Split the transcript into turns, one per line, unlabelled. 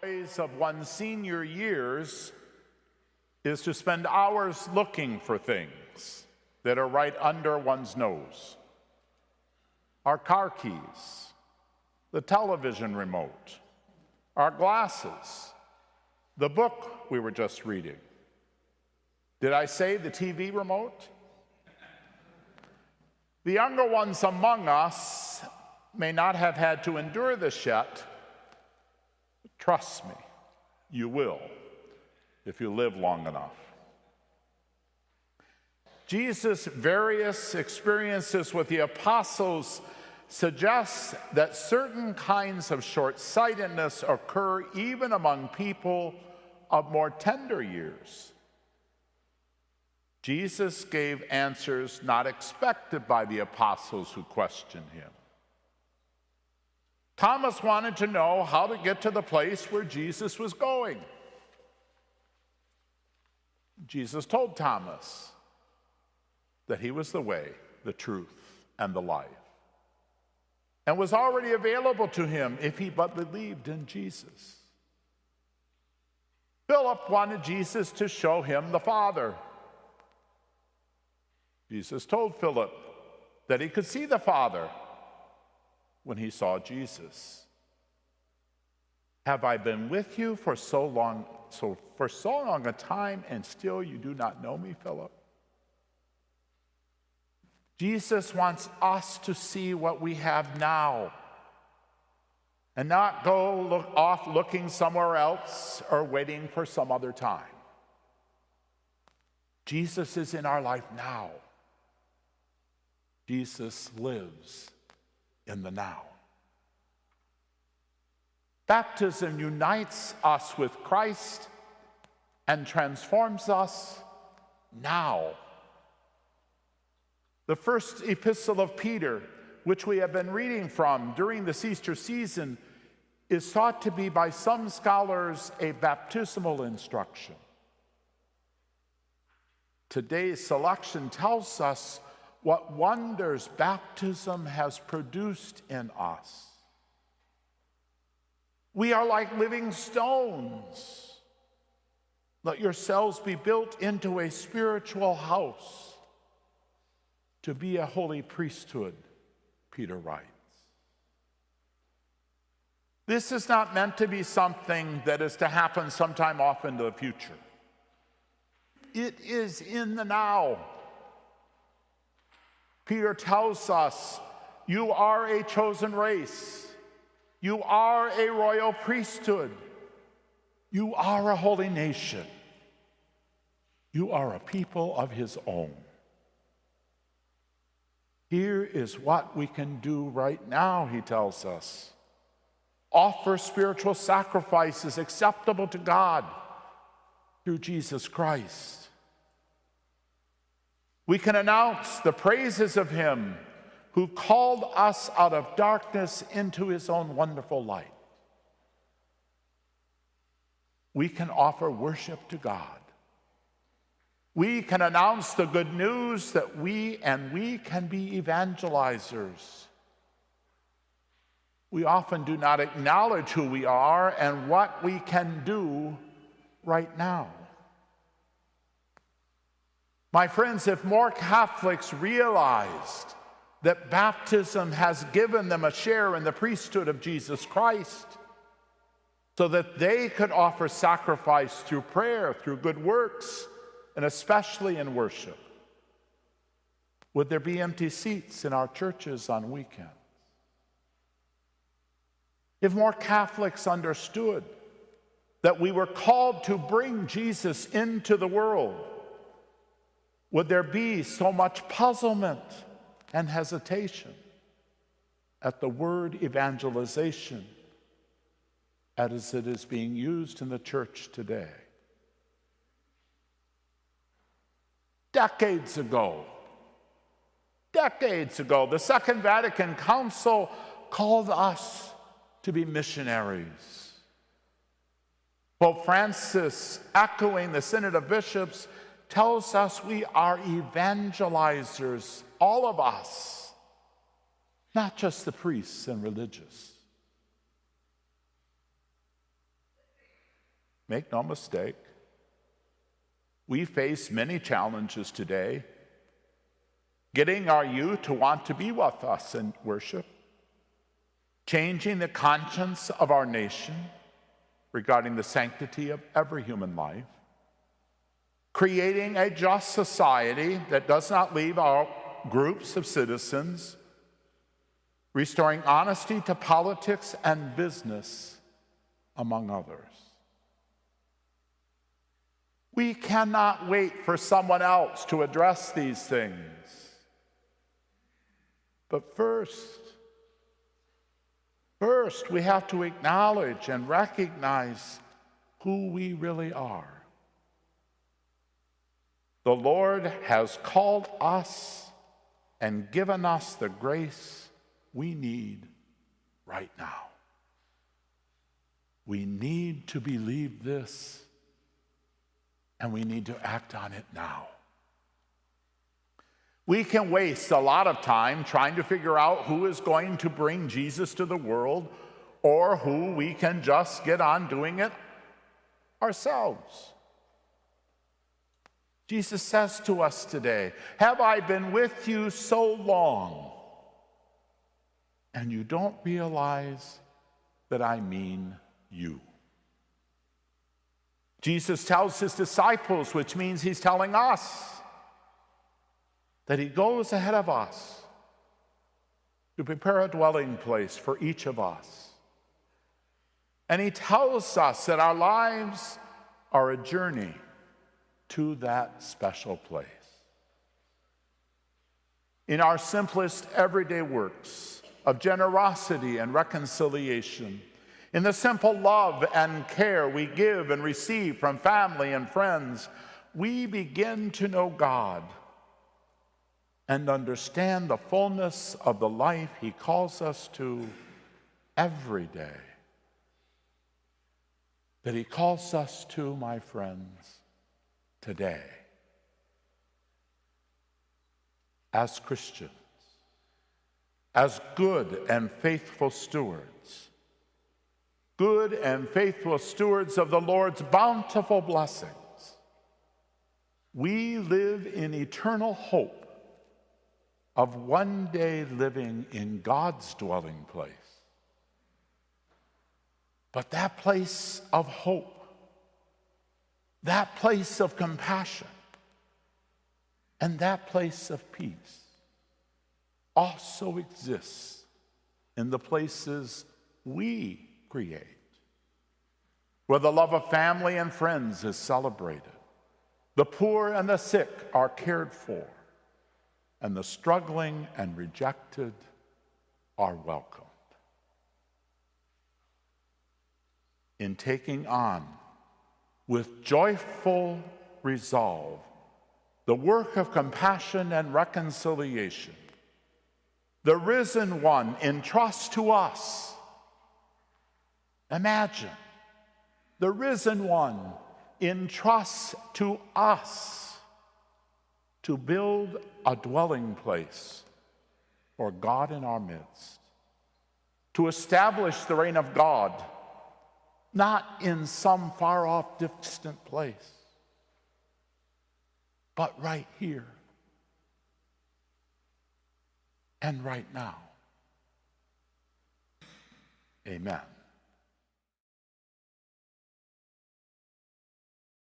Joys of one's senior years is to spend hours looking for things that are right under one's nose. Our car keys, the television remote, our glasses, the book we were just reading. Did I say the TV remote? The younger ones among us may not have had to endure this yet. Trust me, you will if you live long enough. Jesus' various experiences with the apostles suggest that certain kinds of short-sightedness occur even among people of more tender years. Jesus gave answers not expected by the apostles who questioned him. Thomas wanted to know how to get to the place where Jesus was going. Jesus told Thomas that he was the way, the truth, and the life, and was already available to him if he but believed in Jesus. Philip wanted Jesus to show him the Father. Jesus told Philip that he could see the Father when he saw Jesus. Have I been with you for so long a time, and still you do not know me, Philip? Jesus wants us to see what we have now and not go off looking somewhere else or waiting for some other time. Jesus is in our life now. Jesus lives in the now. Baptism unites us with Christ and transforms us now. The first epistle of Peter, which we have been reading from during this Easter season, is thought to be by some scholars a baptismal instruction. Today's selection tells us what wonders baptism has produced in us. We are like living stones. Let yourselves be built into a spiritual house to be a holy priesthood, Peter writes. This is not meant to be something that is to happen sometime off into the future. It is in the now. Peter tells us, you are a chosen race. You are a royal priesthood. You are a holy nation. You are a people of his own. Here is what we can do right now, he tells us. Offer spiritual sacrifices acceptable to God through Jesus Christ. We can announce the praises of him who called us out of darkness into his own wonderful light. We can offer worship to God. We can announce the good news that we can be evangelizers. We often do not acknowledge who we are and what we can do right now. My friends, if more Catholics realized that baptism has given them a share in the priesthood of Jesus Christ, so that they could offer sacrifice through prayer, through good works, and especially in worship, would there be empty seats in our churches on weekends? If more Catholics understood that we were called to bring Jesus into the world, would there be so much puzzlement and hesitation at the word evangelization as it is being used in the church today? Decades ago, the Second Vatican Council called us to be missionaries. Pope Francis, echoing the Synod of Bishops, tells us we are evangelizers, all of us, not just the priests and religious. Make no mistake, we face many challenges today. Getting our youth to want to be with us in worship, changing the conscience of our nation regarding the sanctity of every human life, creating a just society that does not leave out groups of citizens, restoring honesty to politics and business, among others. We cannot wait for someone else to address these things. But first, we have to acknowledge and recognize who we really are. The Lord has called us and given us the grace we need right now. We need to believe this, and we need to act on it now. We can waste a lot of time trying to figure out who is going to bring Jesus to the world, or who we can just get on doing it ourselves. Jesus says to us today, "Have I been with you so long, and you don't realize that I mean you?" Jesus tells his disciples, which means he's telling us, that he goes ahead of us to prepare a dwelling place for each of us. And he tells us that our lives are a journey to that special place. In our simplest everyday works of generosity and reconciliation, in the simple love and care we give and receive from family and friends, we begin to know God and understand the fullness of the life he calls us to every day. That he calls us to, my friends, today. As Christians, as good and faithful stewards of the Lord's bountiful blessings, we live in eternal hope of one day living in God's dwelling place. But that place of hope, that place of compassion, and that place of peace also exists in the places we create, where the love of family and friends is celebrated, the poor and the sick are cared for, and the struggling and rejected are welcomed. In taking on with joyful resolve the work of compassion and reconciliation, the risen one entrusts to us. Imagine, the risen one entrusts to us to build a dwelling place for God in our midst, to establish the reign of God, not in some far-off, distant place, but right here and right now. Amen.